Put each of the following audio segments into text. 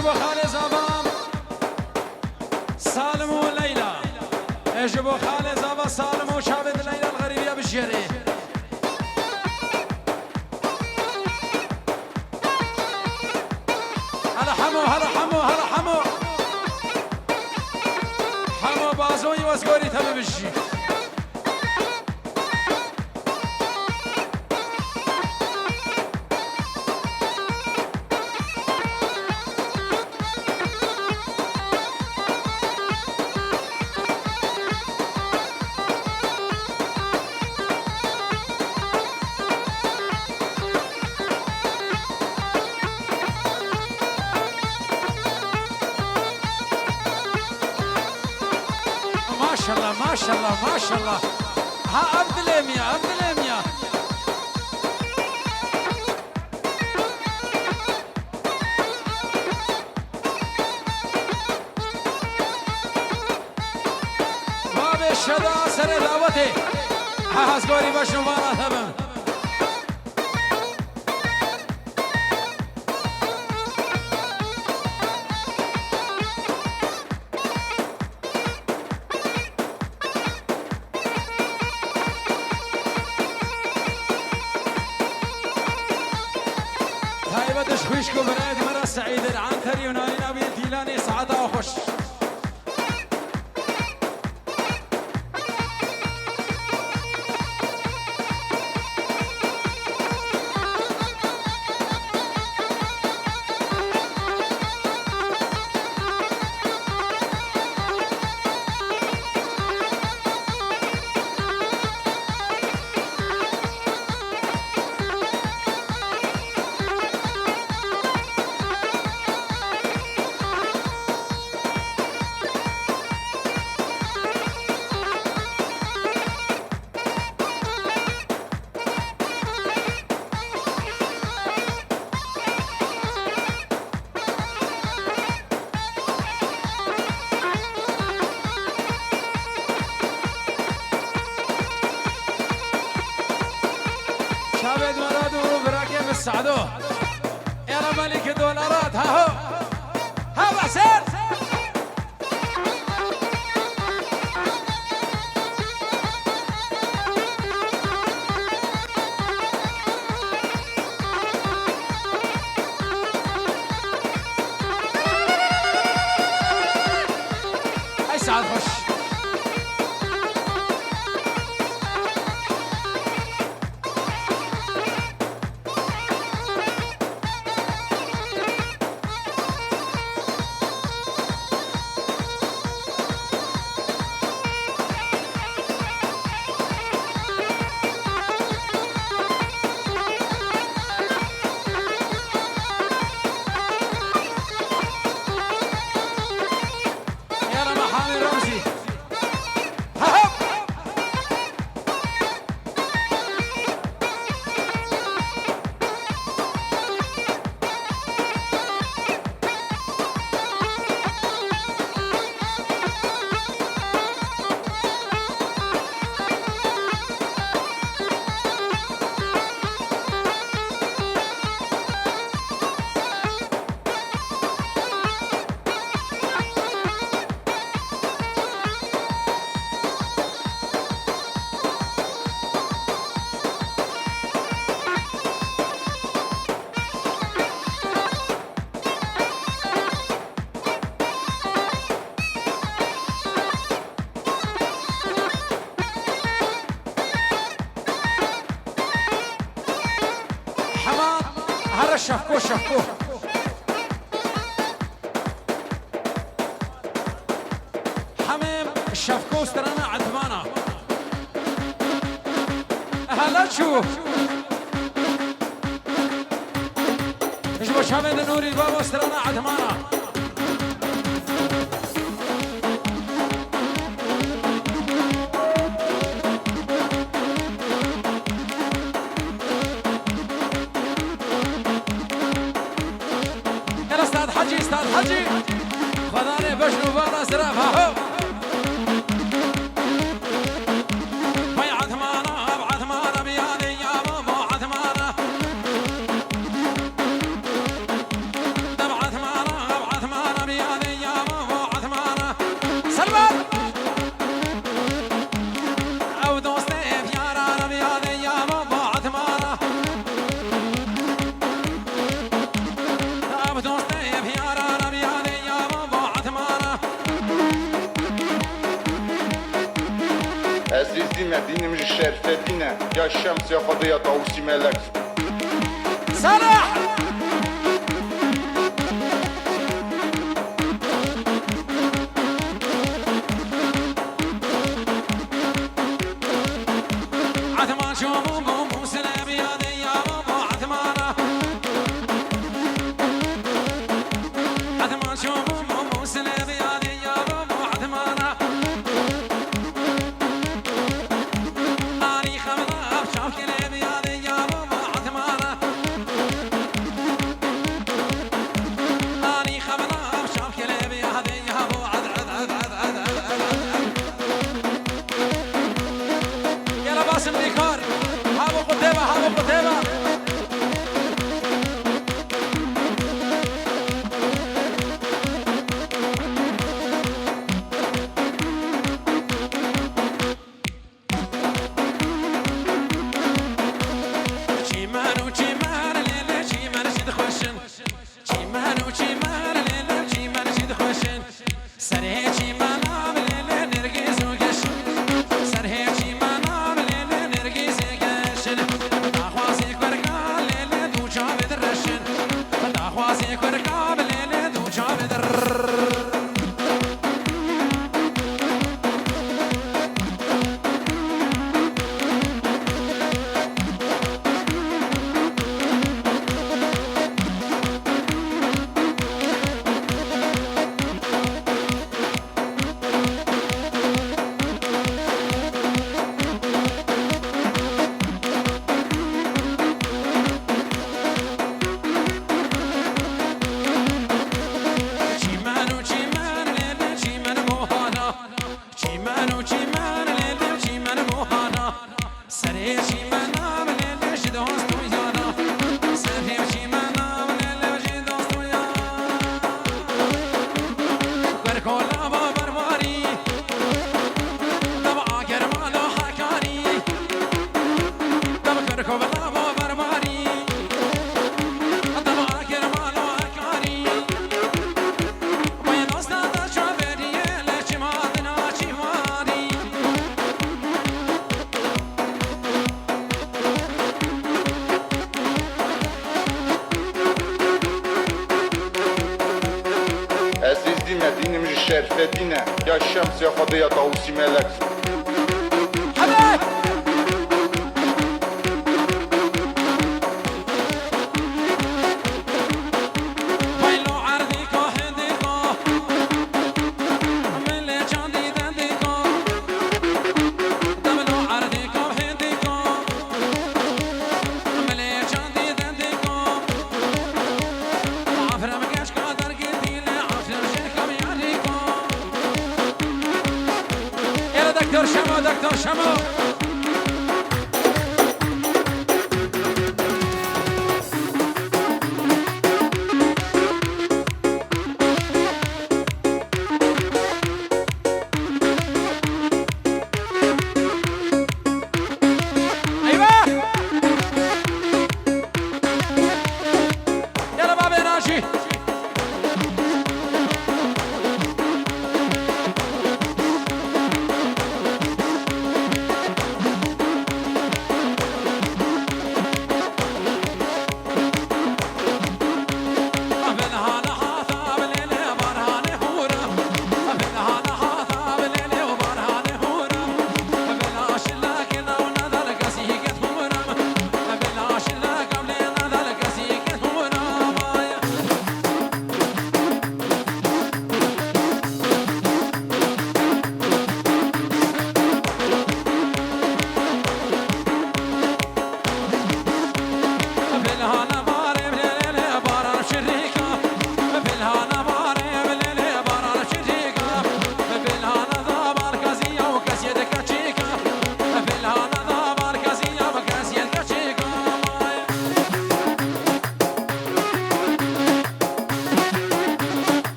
اجبو خالي زبام سالم وليلى اجبو خالي زبا سالم وشابد ليلى الغريبية بالجري هلا حمو هلا حمو هلا حمو حمو بازوي وزغوري تبي بالجي ما شاء الله ما شاء الله ها عبد الامية عبد الامية باب الشدا سر دعوتي ها هزگوری باش نوارا ثبن خوشكو براد مرا سعيد العنتري وناري نبي ديلاني سعادة وخش شابد مراد وبراكي بالسعدو يا ملك دولارات ها هو ها بحسين اي سعد خش شفكو شفكو حميم شفكو استرانا عدمانا هلا تشوف اجبو شامل نوري بابا استرانا عدمانا استاذ حجي خذاني باش نوفانا سراف هاهو بي عثمانة بعثمانة بياني يا ماما عثمانة بعثمانة الشرف دينا يا الشمس يا فضية طاووسي مالك صالح عثمان شومو مو سلامي يا دي يا بابا عثمان عثمان شومو مو سلامي يا دي يا بابا عثمان اني خمنا شاف كلامي يا دي يا بابا عثمان اني خمنا شاف كلامي يا دي يا بابا عد يلا باسم ديكور هابو قتيبة هابو قتيبة چیمانو چیمان لیلا چیمان شد خوشن چیمانو چیمان لیلا چیمان شد خوشن سره چیمانم لیلا نرگز و گشن سره چیمانم لیلا نرگز گشن داخوازی کرگال لیلا دو جا بدرشن داخوازی کرگال لیلا دو جا بدر چیمانو چیمان لیلا چیمان موهانا چیمانو چیمان لیلا چیمان موهانا سره چیمانم لیلا شد هستو یانا سره چیمانم لیلا شد هستو یانا برکولا با برماری دبا گرمالو حکاری دبا کرکولا با برماری دبا گرمالو حکاری باید استادا چوبریه لچمادنا چیواری عزيز دينا دين من الشرف دينا يا الشمس يا فضية طاووسي مالك حبيب ويلو عرضيكو هنديكو من اللي جاندي دنديكو دملو عرضيكو هنديكو من اللي جاندي دنديكو عفرة مقاش قادر قديلة عفرة مشيكم يعريكو يلا دكتور شمو دكتور شمو ايوه يلا بابا ناشي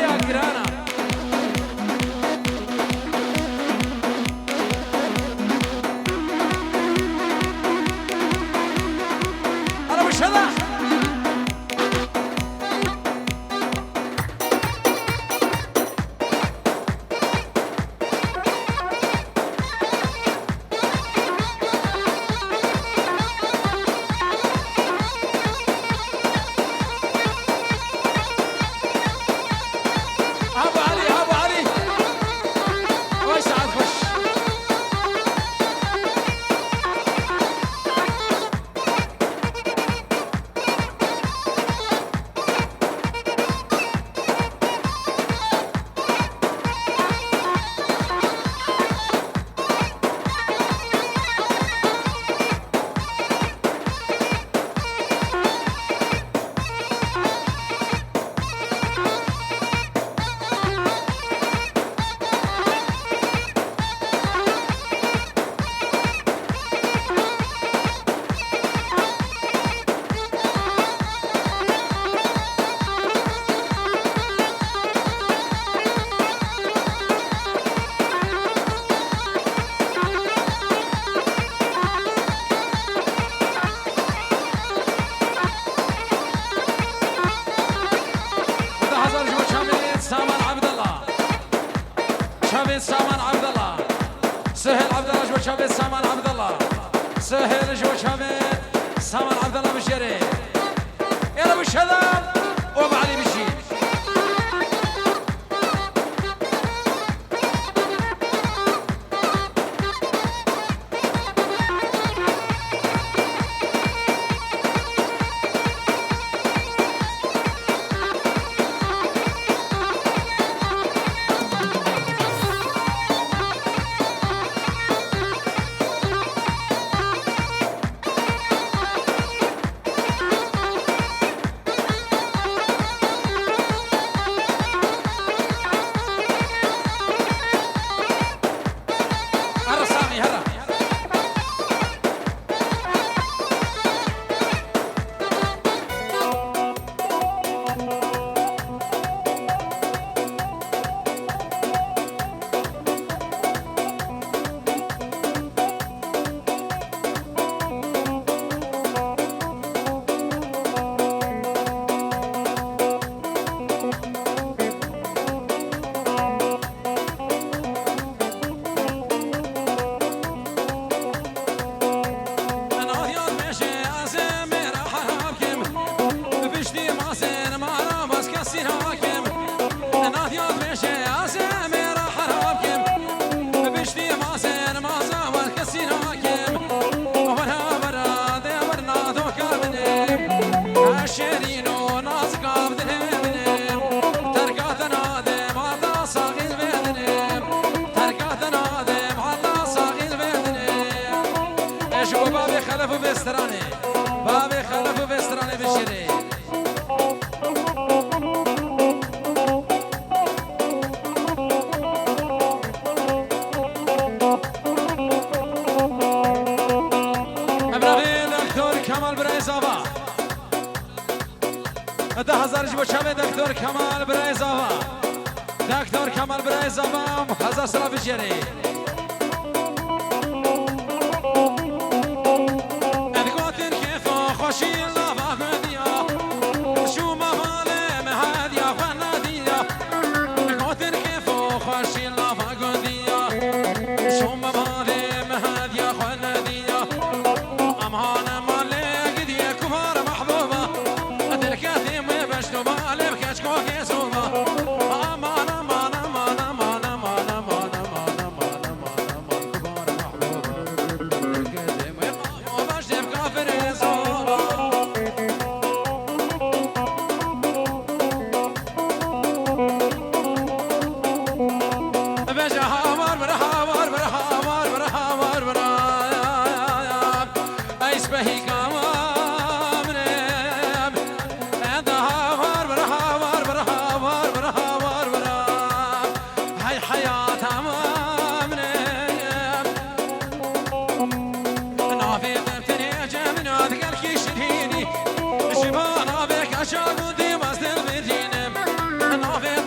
يا جرانا انا مش هذا سامان عبد الله سهل عبد الله جو شابه سامان عبد الله سهل جو شابه سامان عبد الله بشيري يلا بالشذا وبعلي بشي بابي خلف بستراني بشري ابراهيم دكتور كمال بريزاوا 10,000 جبو شامي دكتور كمال بريزاوا دكتور كمال بريزاوا 1000 سلام بشري شاقودي مصدر بدينم نافذ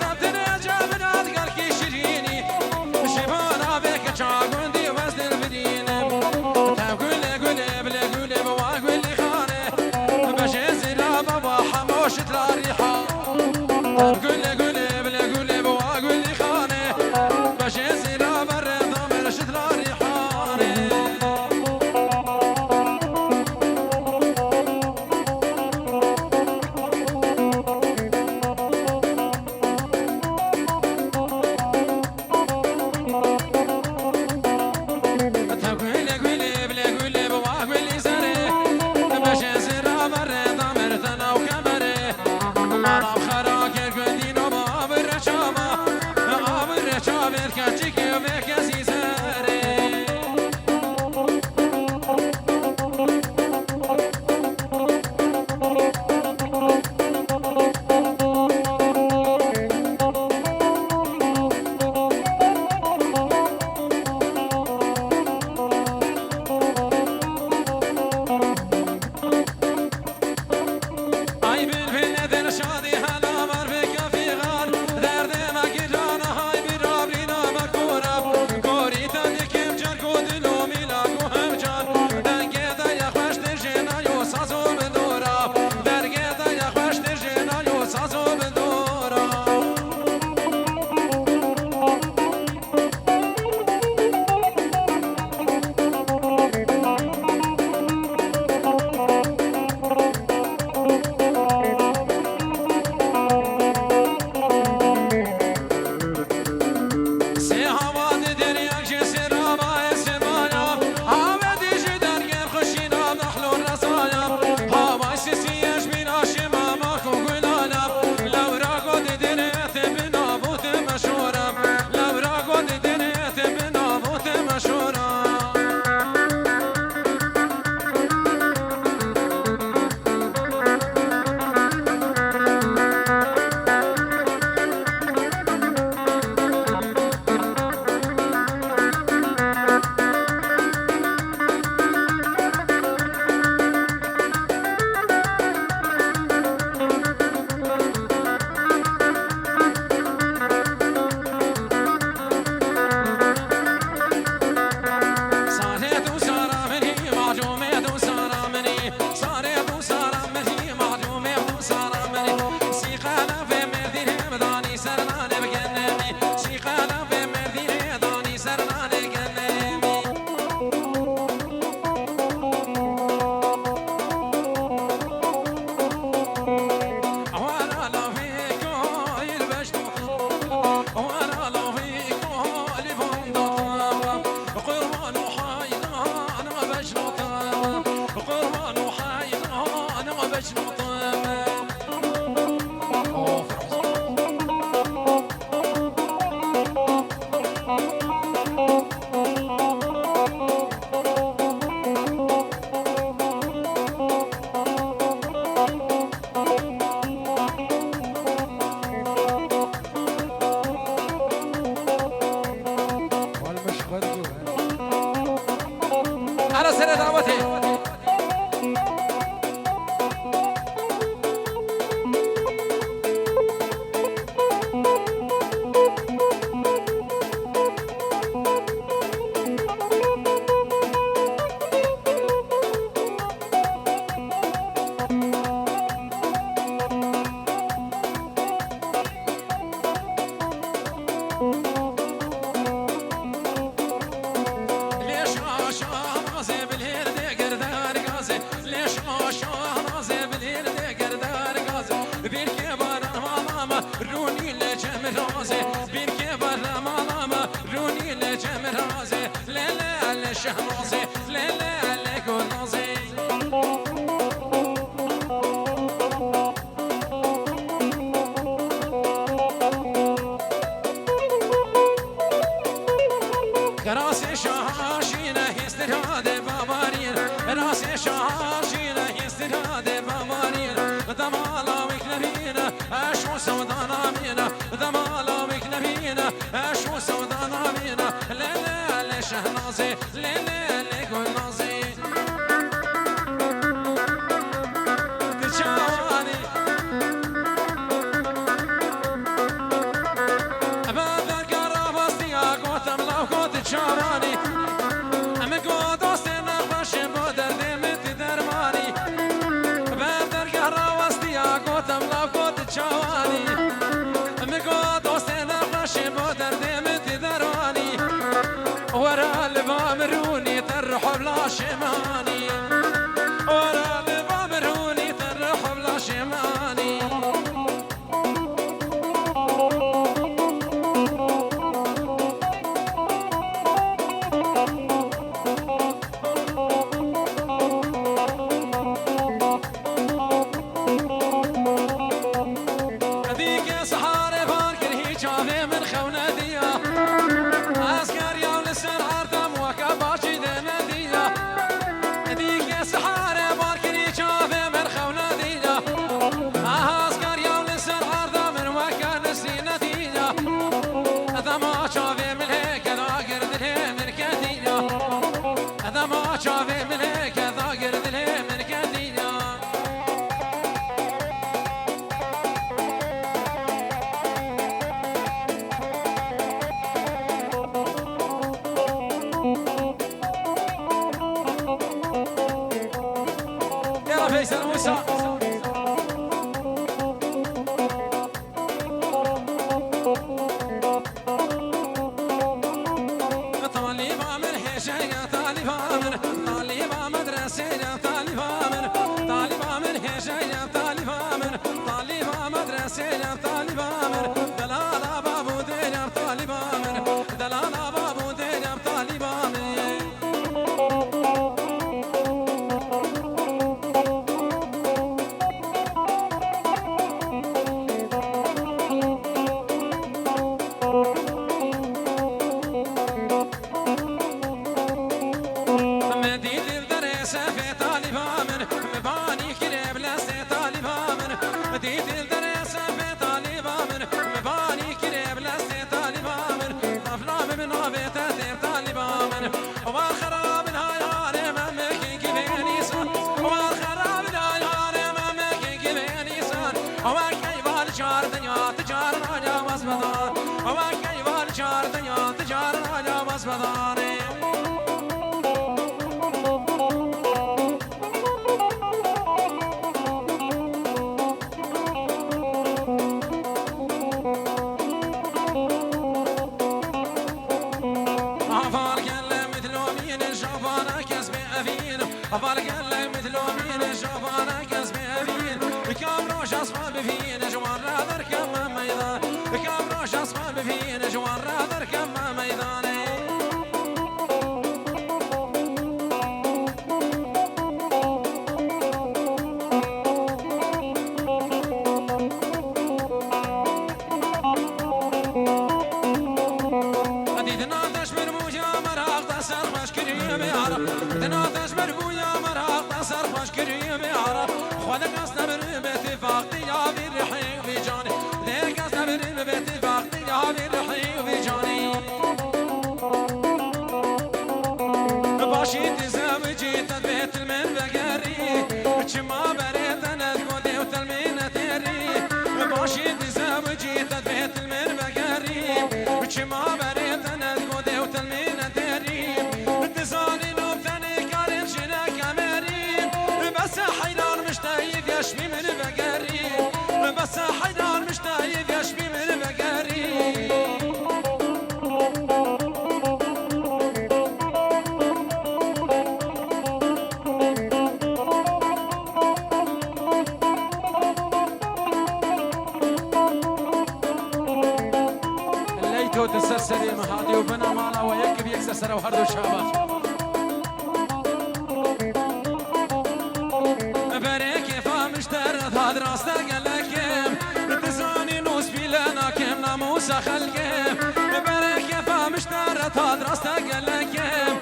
على سر دعوته شهرازي لا لا عليك ونازي راسي شاشينا يستراد بابارين راسي شاشينا يستراد بابارين ضمالا وكلبينا اشو سودانا مينا ضمالا وكلبينا اشو سودانا مينا لا لا لا شهرازي لا لا عليك ونازي تشاني ابدا قرابستي اقوتم لو كنت تشاراني اما قوت وسطنا خش بودر دمت درماني ابدا قرابستي اقوتم لو كنت تشاراني اما قوت وسطنا خش بودر دمت درماني ورا البامروني ترحب لا شماني ورا البامروني ترحب لا شماني هذيك صحاري باركر هي شافي من خونادية عسكر يا ولسان عرضم وكباشي دنادية هذيك صحاري باركر هي شافي من خونادية عسكر يا ولسان عرضم وكنسي نادية هذا ما شافي من هيك ذا قرد الهي من كدية هذا ما شافي من هيك ذا قرد الهي من كدية يلا فيصل موسى طالب عمر هشيا طالب عمر طالب مدرسة طالب عمر طالب عمر هشيا طالب عمر طالب مدرسة طالب عمر دلال بابو دير طالب عمر دلال بابو دير طالب عمر مديد الدرس في طالب عمر مباني كلاب لسه طالب عمر مديد الدرس في طالب عمر مباني كلاب لسه طالب عمر افلام من غابتات طالب عمر وخراب الهيار ممك كبير صار وخراب الهيار ممك كبير صار وكيف الشار دنيا تجار راجا مسبدار وكيف الشار دنيا تجار راجا مسبدار أفارق اللي مثلو مين شوفانا كسبي أبين كام روش أصفى بفين جوان راذر كم ميدان كام روش أصفى بفين جوان راذر كم ميدان تناتش بربويا مراق تصر مشكري بعرف تناتش بربويا مراق تصر مشكري بعرف خودك أصلا باتفاقي يا بالرحي وبجاني ليك أصلا باتفاقي يا بالرحي وبجاني حيران مشتاق يشبي من بقاري الليتو تسرسري مهادي وبنا مالا ويكب يكسر وهردو شابات هاد راستا قلقم تزاني نوس بيلنا كم ناموس خلقم برك فمشترت هاد راستا قلقم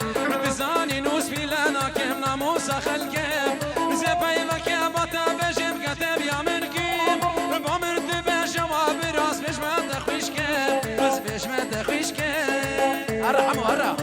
تزاني نوس بيلنا كم ناموس خلقم زبي وكبات بجم كتب يا مرقم بامرت بجواب راس مش ما تخويشكم بس مش ما تخويشكم ارحم ورا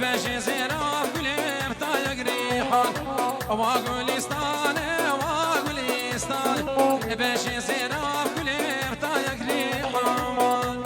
باجي زينا قليم طايق ريحان واقوليستان واقوليستان باجي زينا قليم طايق ريحان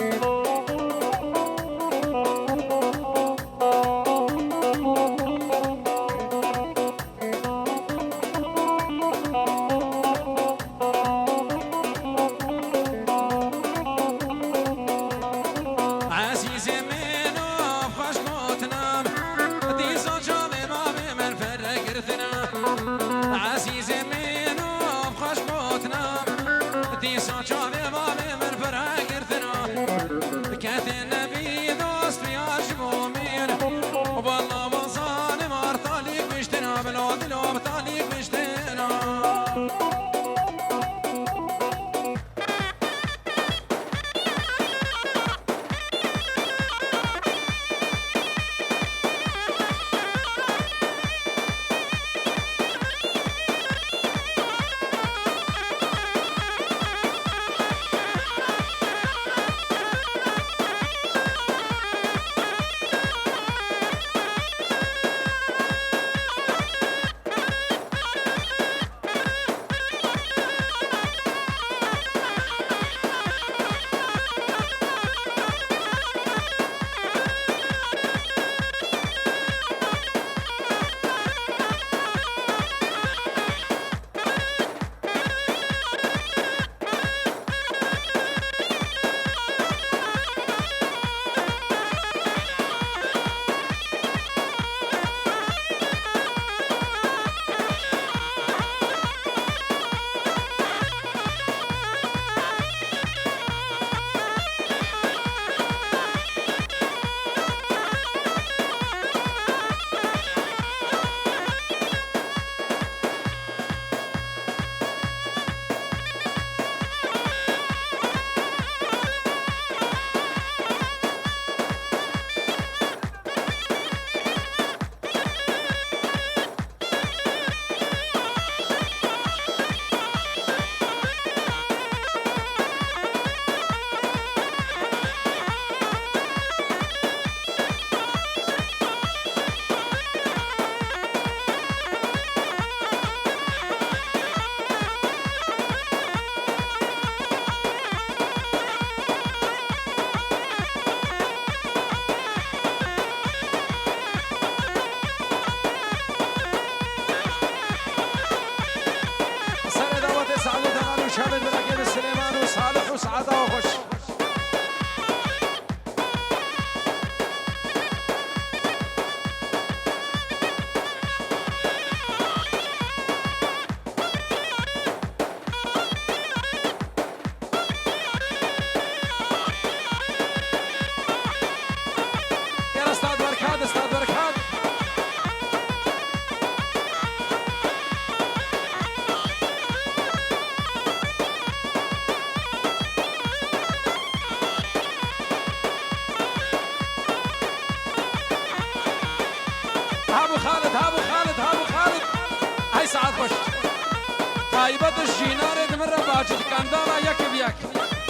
تایبت جینار دمر باجد کندانا یک بیک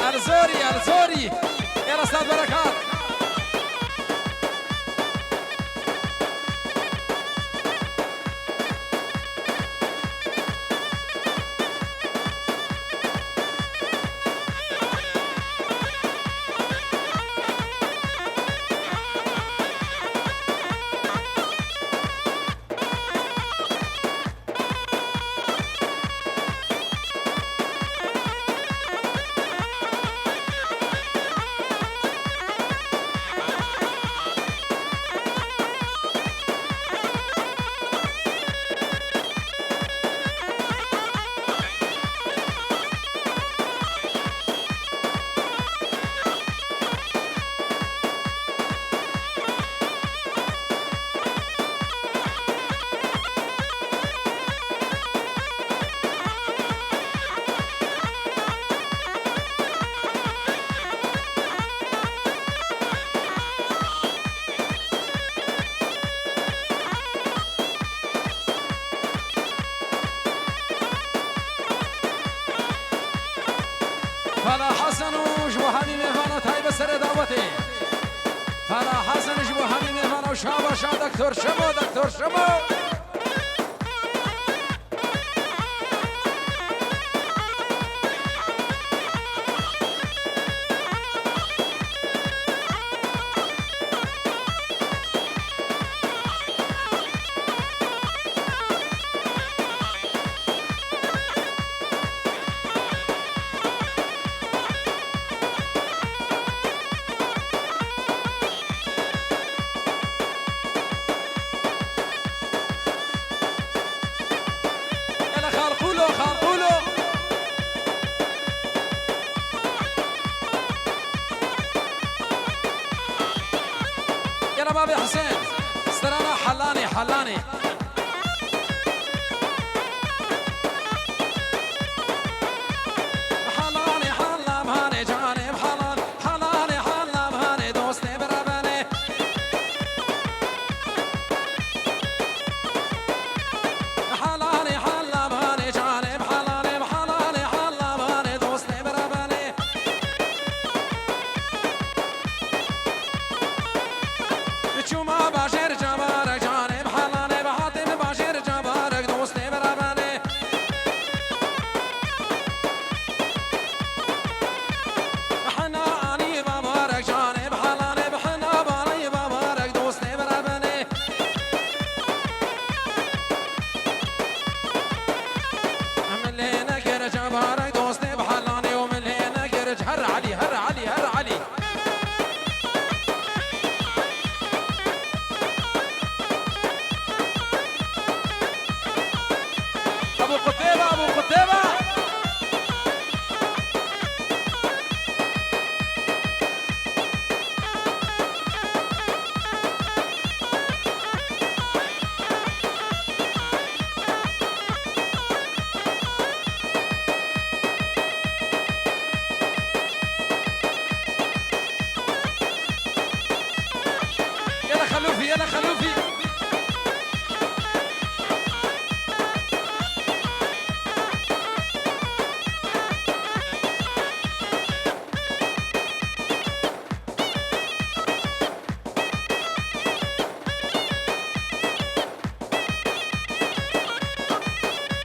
ارزوری ارزوری استاذ بركات. فلا حسن وجبو همي ميفانا تايب سر دعوتي. فلا حسن وجبو همي ميفانا وشابا شا دكتور شمو دكتور شمو. يلا بابي حسين استرانا حلاني حلاني حلاني حلام هاني جانب حلال حلاني حلام هاني دوستي بربني حلاني حلام هاني جانب حلاني حلاني حلام هاني دوستي بربني چوما باشر جبارك جانب حلاني بحاتم باشر جبارك دوستي بربني حنا اني بابارك جانب حلاني بحنا باني بابارك دوستي بربني من هنا كر جبارك دوستي بحلاني ومن هنا كر هر علي هر علي هر علي ابو قتيبة ابو قتيبة يلا خلوفي يلا خلوفي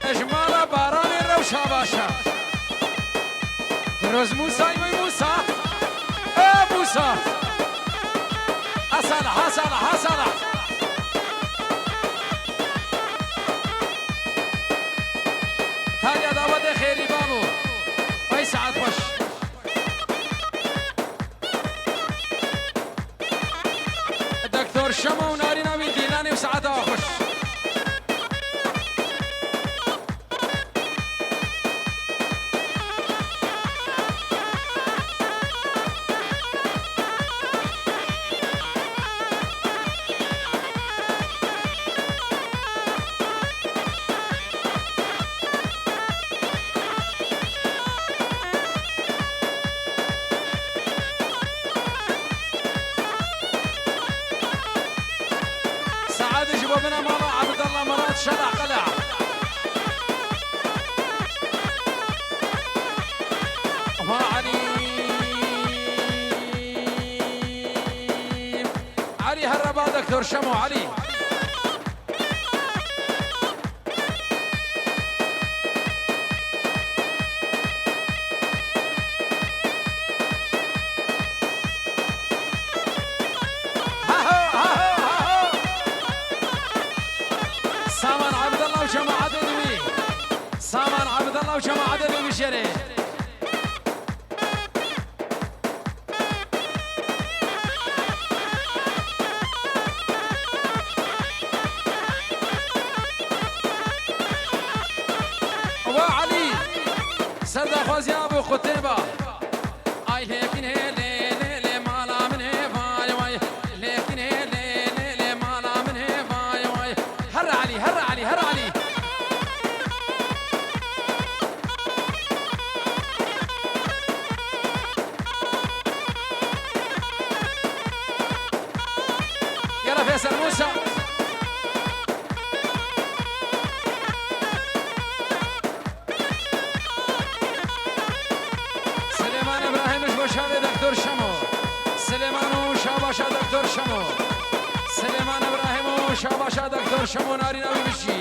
اجمالا باران الروشا باشا روز موسى وي موسى موسى حسن حسن حسن تاليا دعوة خيري بابو وي سعد خوش دكتور شمو ونارينا من ديلاني وسعد خوش سعد جبابنا مالا عبد الله مراد شلع قلع ما علي با دكتور شمو علي سامان عبد الله وجماعة دوي سامان عبد الله وجماعة دوي بشري وعلي سرد خوازي ابو قتيبة اي لكن هي لي مالا من هي فاي واي لكن هي لي مالا من هي فاي واي هر علي هر علي هر علي يلا فيصل موسى سليمان ابراهيم شباشا دكتور شمو سليمان وشاباشا دكتور شمو سليمان ابراهيم وشاباشا دكتور شمو ناري نبي بشي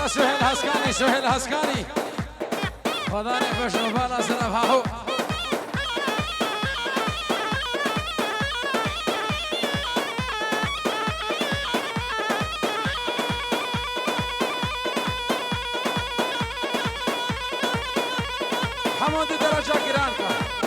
سهيل هسكاني سهيل هسكاني خدا نفش وبالا سرف هاهو حمود درجة جرانكا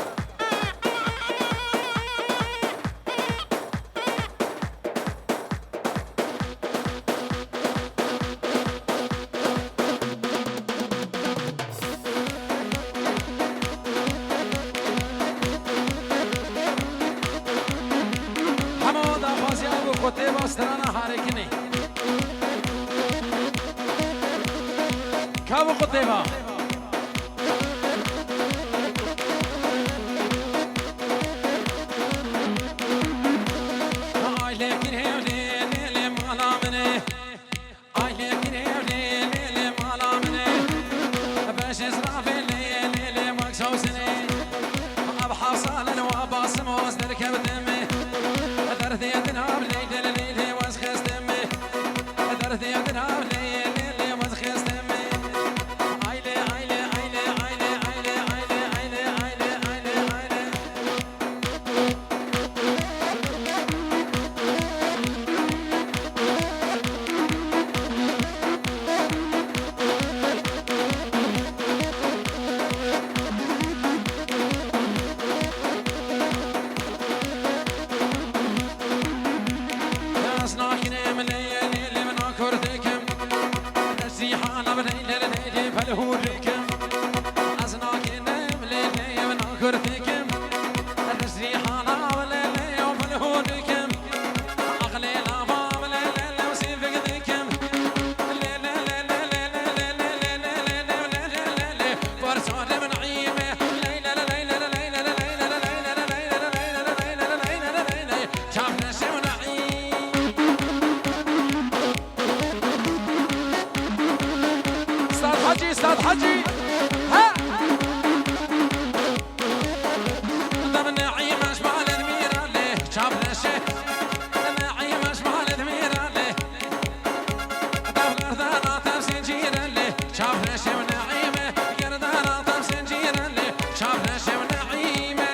حمود آفازی ابو قطعه باسترانا حرکنی کابو قطعه با استاذ حجي ها ضمن نعيم اشبال الميرا له شاب نشه نعيم اشبال الميرا له دبلردانا تمسنجيرا له شاب نشه ونعيمه قردانا تمسنجيرا له شاب نشه ونعيمه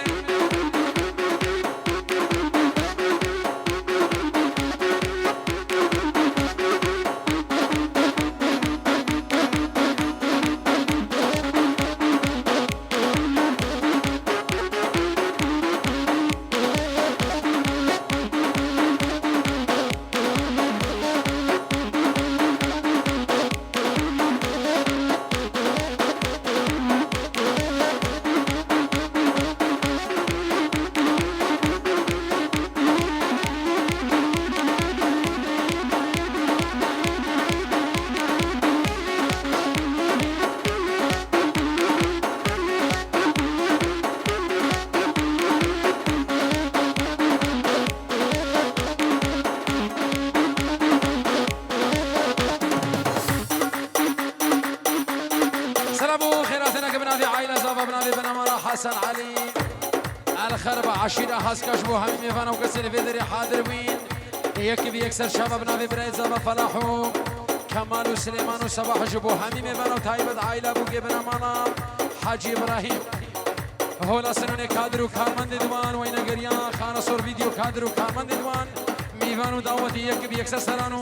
حسن علي الخربة عشيرة هسكش بو همي ميفانا وكسر في دري حاضر وين يكي بيكسر شبابنا في بريد زبا فلاحو كمال وسليمان وصباح جبو همي ميفانا وتايبت عائلة بو جبنا مانا حاجي إبراهيم هولا سنوني كادر وكارمند دوان وينا قريان خانا صور فيديو كادر وكارمند دوان ميفانو دعوتي يكي بيكسر سرانو